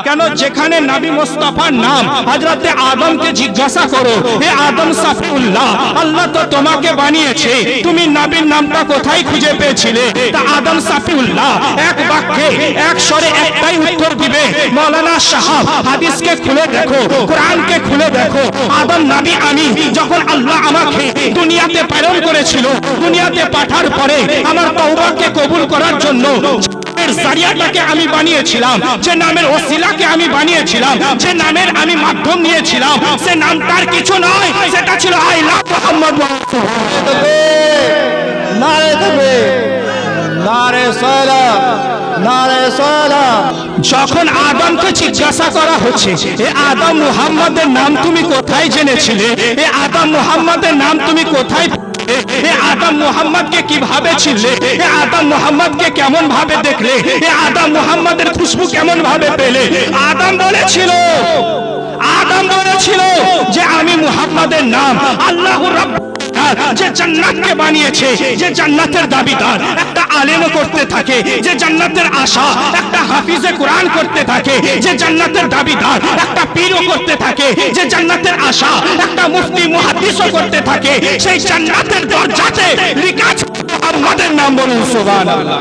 কেন যেখানে নবী মুস্তাফার নাম হযরতে আদমকে জিজ্ঞাসা করো, হে আদম সাফিউল্লাহ, আল্লাহ তো তোমাকে বানিয়েছে, তুমি নবীর নামটা কোথায় খুঁজে পেয়েছিলে? তা আদম সাফিউল্লাহ এক বাক্যে এক স্বরে একটাই উত্তর দিবে, মাওলানা সাহেব হাদিসকে খুলে দেখো, কোরআনকে খুলে দেখো। আদম নবী আমি, যখন আল্লাহ আমাকে দুনিয়াতে প্রেরণ করেছিল, দুনিয়াতে পাঠার পরে আমার তওবাকে কবুল করার জন্য জারিয়াটাকে আমি বানিয়েছিলাম, যে নামের ওসিলাকে আমি বানিয়েছিলাম, যে নামের আমি মাধ্যম নিয়েছিলাম, সে নাম তার কিছু নয়, সেটা ছিল আই লাভ মুহাম্মদ। নারে তাকবীর, নারে সালাম, নারে সালাম। যখন আদমকে জিজ্ঞাসা করা হচ্ছে, এ আদম মুহাম্মদের নাম তুমি কোথায় জেনেছিলে? এ আদম মুহাম্মদের নাম তুমি কোথায়? এ আদম মুহাম্মদকে কিভাবে চিনলে? এ আদম মুহাম্মদকে কেমন ভাবে দেখলে? এ আদম মুহাম্মদের খুশবু কেমন ভাবে পেলে? আদম বলেছিল যে আমি মুহাম্মদের নাম আল্লাহর রাব্বুল যে জান্নাতকে বানিয়েছে, যে জান্নাতের দাবিদার একটা আলেম করতে থাকে, যে জান্নাতের আশা একটা হাফিজে কোরআন করতে থাকে, যে জান্নাতের দাবিদার একটা পীরও করতে থাকে, যে জান্নাতের আশা একটা মুফতি মুহাদ্দিসও করতে থাকে, সেই জান্নাতের দরজাতে লিখা আছে মুহাম্মাদের নাম। বলুন সুবহানাল্লাহ।